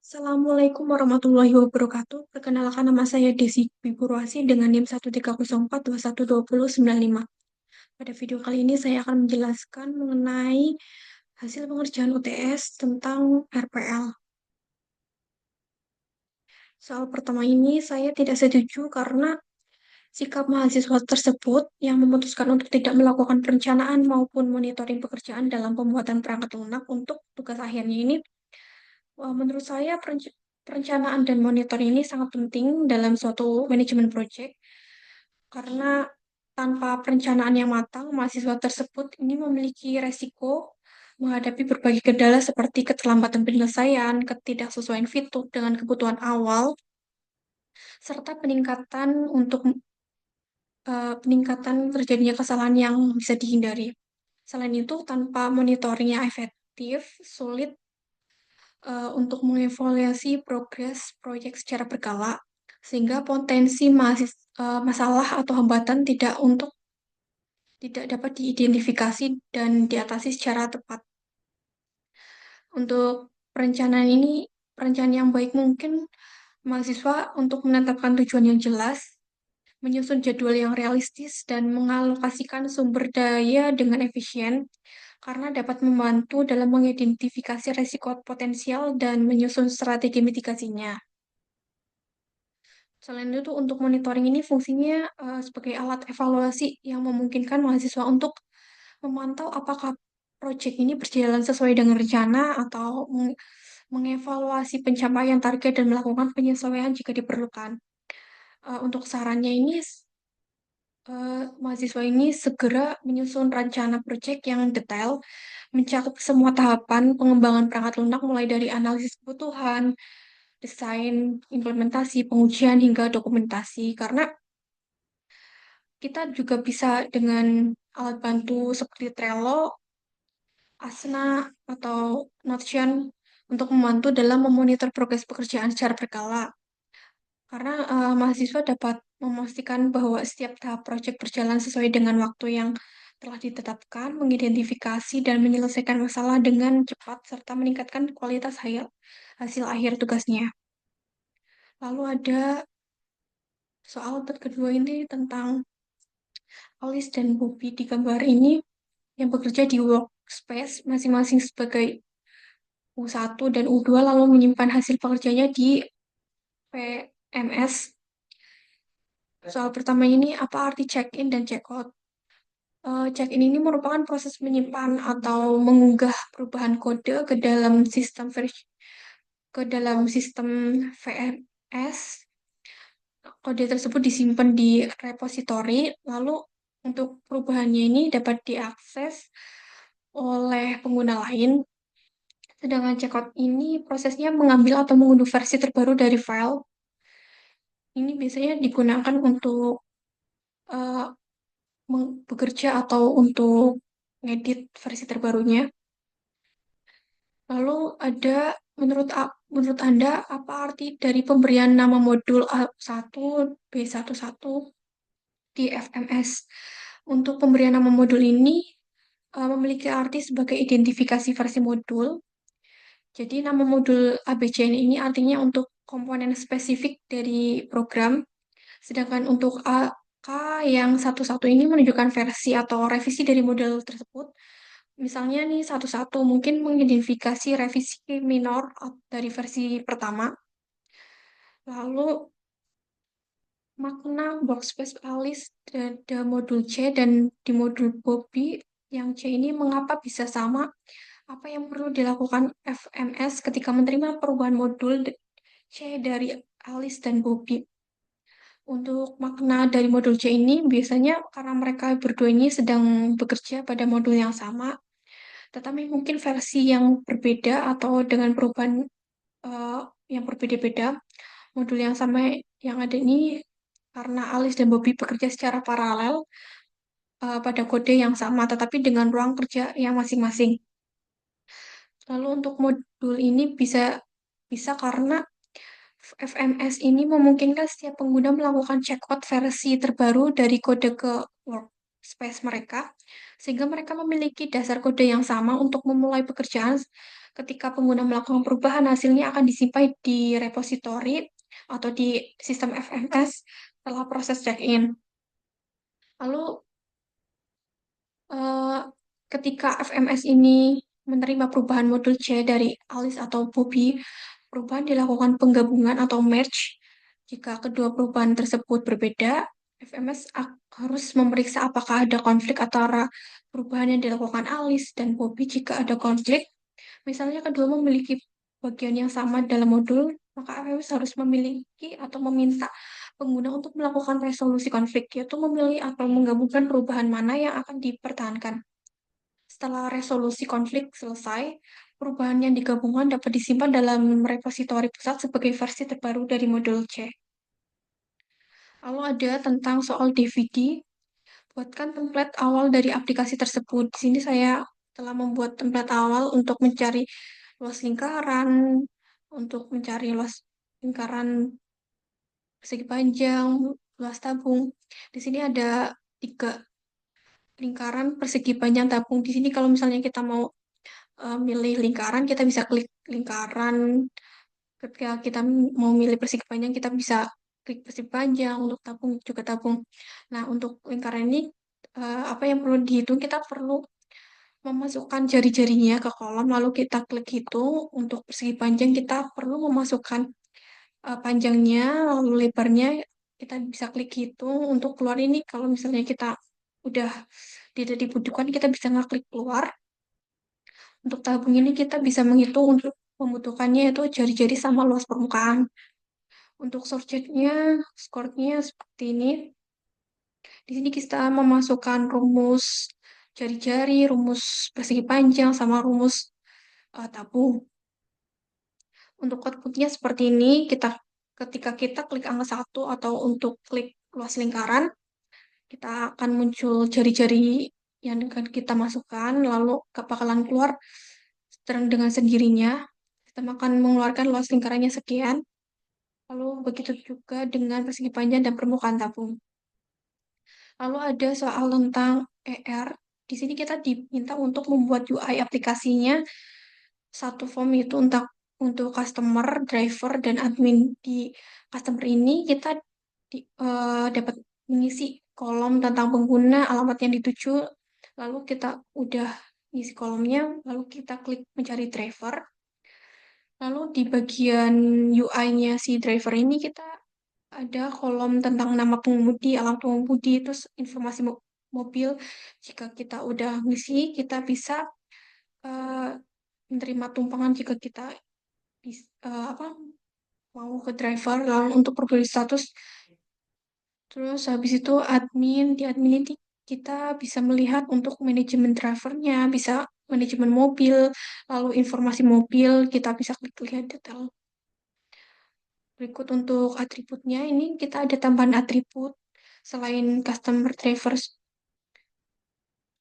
Assalamualaikum warahmatullahi wabarakatuh. Perkenalkan nama saya Desi Biburuasi dengan NIM 130421295. Pada video kali ini saya akan menjelaskan mengenai hasil pengerjaan UTS tentang RPL. Soal pertama ini saya tidak setuju karena sikap mahasiswa tersebut yang memutuskan untuk tidak melakukan perencanaan maupun monitoring pekerjaan dalam pembuatan perangkat lunak untuk tugas akhirnya ini. Menurut saya perencanaan dan monitoring ini sangat penting dalam suatu manajemen proyek karena tanpa perencanaan yang matang, mahasiswa tersebut ini memiliki resiko menghadapi berbagai kendala seperti keterlambatan penyelesaian, ketidaksesuaian fitur dengan kebutuhan awal, serta peningkatan terjadinya kesalahan yang bisa dihindari. Selain itu, tanpa monitoring yang efektif, sulit untuk mengevaluasi progres proyek secara berkala, sehingga potensi masalah atau hambatan tidak dapat diidentifikasi dan diatasi secara tepat. Untuk perencanaan yang baik mungkin mahasiswa untuk menetapkan tujuan yang jelas, menyusun jadwal yang realistis, dan mengalokasikan sumber daya dengan efisien, karena dapat membantu dalam mengidentifikasi risiko potensial dan menyusun strategi mitigasinya. Selain itu, untuk monitoring ini fungsinya sebagai alat evaluasi yang memungkinkan mahasiswa untuk memantau apakah proyek ini berjalan sesuai dengan rencana atau mengevaluasi pencapaian target dan melakukan penyesuaian jika diperlukan. Untuk sarannya ini, mahasiswa ini segera menyusun rencana proyek yang detail, mencakup semua tahapan pengembangan perangkat lunak mulai dari analisis kebutuhan, desain, implementasi, pengujian, hingga dokumentasi. Karena kita juga bisa dengan alat bantu seperti Trello, Asana, atau Notion untuk membantu dalam memonitor progres pekerjaan secara berkala. Karena mahasiswa dapat memastikan bahwa setiap tahap proyek berjalan sesuai dengan waktu yang telah ditetapkan, mengidentifikasi dan menyelesaikan masalah dengan cepat, serta meningkatkan kualitas hasil akhir tugasnya. Lalu ada soal kedua ini tentang Alice dan Bobby di gambar ini yang bekerja di workspace masing-masing sebagai U1 dan U2 lalu menyimpan hasil pekerjaannya di PMS. Soal pertama ini, apa arti check-in dan check-out? Check-in ini merupakan proses menyimpan atau mengunggah perubahan kode ke dalam sistem VMS. Kode tersebut disimpan di repositori, lalu untuk perubahannya ini dapat diakses oleh pengguna lain. Sedangkan checkout ini prosesnya mengambil atau mengunduh versi terbaru dari file. Ini biasanya digunakan untuk eh, bekerja atau untuk ngedit versi terbarunya. Lalu ada menurut Anda apa arti dari pemberian nama modul A1, B11 di FMS? Untuk pemberian nama modul ini memiliki arti sebagai identifikasi versi modul. Jadi nama modul ABC ini artinya untuk komponen spesifik dari program, sedangkan untuk AK yang 11 ini menunjukkan versi atau revisi dari modul tersebut. Misalnya nih 11 mungkin mengidentifikasi revisi minor dari versi pertama. Lalu makna workspace Alice ada modul C dan di modul Bobby yang C ini mengapa bisa sama? Apa yang perlu dilakukan FMS ketika menerima perubahan modul C dari Alice dan Bobby? Untuk makna dari modul C ini biasanya karena mereka berdua ini sedang bekerja pada modul yang sama, tetapi mungkin versi yang berbeda atau dengan perubahan eh, yang berbeda-beda. Modul yang sama yang ada ini karena Alice dan Bobby bekerja secara paralel pada kode yang sama, tetapi dengan ruang kerja yang masing-masing. Lalu untuk modul ini bisa karena FMS ini memungkinkan setiap pengguna melakukan checkout versi terbaru dari kode ke workspace space mereka, sehingga mereka memiliki dasar kode yang sama untuk memulai pekerjaan. Ketika pengguna melakukan perubahan, hasilnya akan disimpan di repositori atau di sistem FMS setelah proses check-in. Lalu, eh, ketika FMS ini menerima perubahan modul C dari Alice atau Bobby, perubahan dilakukan penggabungan atau merge. Jika kedua perubahan tersebut berbeda, FMS harus memeriksa apakah ada konflik antara perubahan yang dilakukan Alice dan Bobby. Jika ada konflik, misalnya kedua memiliki bagian yang sama dalam modul, maka FMS harus memiliki atau meminta pengguna untuk melakukan resolusi konflik, yaitu memilih atau menggabungkan perubahan mana yang akan dipertahankan. Setelah resolusi konflik selesai, perubahan yang digabungkan dapat disimpan dalam repositori pusat sebagai versi terbaru dari modul C. Lalu ada tentang soal DVD. Buatkan template awal dari aplikasi tersebut. Di sini saya telah membuat template awal untuk mencari luas lingkaran, untuk mencari luas lingkaran persegi panjang, luas tabung. Di sini ada 3 lingkaran persegi panjang tabung. Di sini kalau misalnya kita mau milih lingkaran, kita bisa klik lingkaran. Ketika kita mau milih persegi panjang, kita bisa klik persegi panjang. Untuk tabung juga tabung. Nah, untuk lingkaran ini, apa yang perlu dihitung? Kita perlu memasukkan jari-jarinya ke kolom, lalu kita klik hitung. Untuk persegi panjang, kita perlu memasukkan panjangnya, lalu lebarnya. Kita bisa klik hitung. Untuk keluar ini, kalau misalnya kita udah tidak dibutuhkan, kita bisa ngeklik keluar. Untuk tabung ini kita bisa menghitung untuk membutuhkannya itu jari-jari sama luas permukaan. Untuk subjeknya, skornya seperti ini. Di sini kita memasukkan rumus jari-jari, rumus persegi panjang, sama rumus tabung. Untuk outputnya seperti ini, ketika kita klik angka 1 atau untuk klik luas lingkaran, kita akan muncul jari-jari yang akan kita masukkan, lalu bakalan keluar dengan sendirinya. Kita akan mengeluarkan luas lingkarannya sekian. Lalu begitu juga dengan persegi panjang dan permukaan tabung. Lalu ada soal tentang ER. Di sini kita diminta untuk membuat UI aplikasinya satu form itu untuk customer, driver, dan admin. Di customer ini kita dapat mengisi kolom tentang pengguna, alamat yang dituju, lalu kita udah isi kolomnya, lalu kita klik mencari driver. Lalu di bagian UI-nya si driver ini kita ada kolom tentang nama pengemudi, alamat pengemudi, terus informasi mobil. Jika kita udah ngisi, kita bisa eh, menerima tumpangan jika kita apa mau ke driver. Lalu untuk perbarui status, terus habis itu di admin ini kita bisa melihat untuk manajemen drivernya, bisa manajemen mobil, lalu informasi mobil, kita bisa klik lihat detail. Berikut untuk atributnya, ini kita ada tambahan atribut selain customer drivers.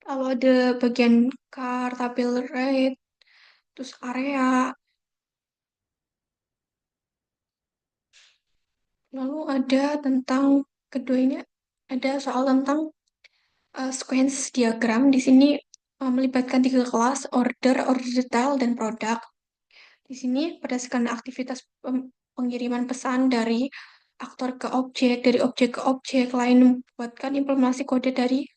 Lalu ada bagian car, tabel rate, terus area. Lalu ada tentang kedua ini, ada soal tentang sequence diagram. Di sini melibatkan 3 kelas, order detail, dan produk. Di sini berdasarkan aktivitas pengiriman pesan dari aktor ke objek, dari objek ke objek lain, membuatkan implementasi kode dari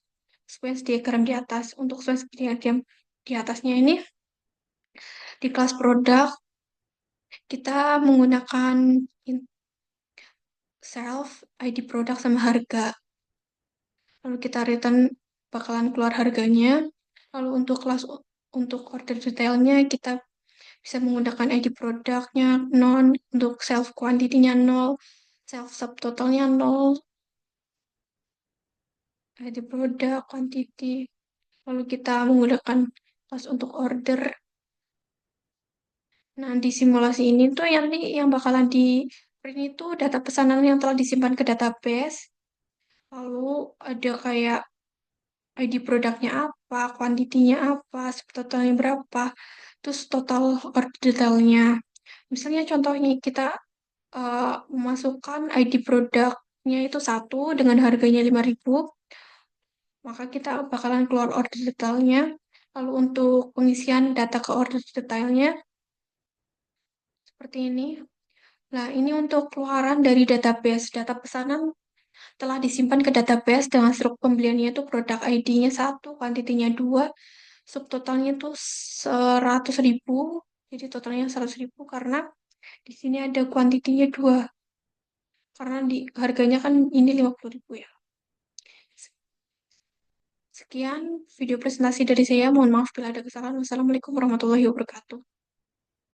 sequence diagram di atas. Untuk sequence diagram di atasnya ini, di kelas produk, kita menggunakan self, ID produk, sama harga. Lalu kita return bakalan keluar harganya. Lalu untuk order detailnya, kita bisa menggunakan ID produknya non, untuk self quantity-nya 0, self subtotalnya 0, ID produk, quantity. Lalu kita menggunakan pas untuk order. Nah, di simulasi ini tuh yang bakalan di print itu data pesanan yang telah disimpan ke database. Lalu ada kayak ID produknya apa, kuantitinya apa, totalnya berapa, terus total order detailnya. Misalnya contohnya kita memasukkan ID produknya itu 1 dengan harganya 5.000, maka kita bakalan keluar order detailnya. Lalu untuk pengisian data ke order detailnya seperti ini. Nah, ini untuk keluaran dari database. Data pesanan telah disimpan ke database dengan struktur pembeliannya itu produk ID-nya 1, kuantitinya 2, subtotalnya itu 100.000. Jadi totalnya 100.000 karena di sini ada kuantitinya 2. Karena di harganya kan ini 50.000 ya. Sekian video presentasi dari saya. Mohon maaf bila ada kesalahan. Wassalamualaikum warahmatullahi wabarakatuh.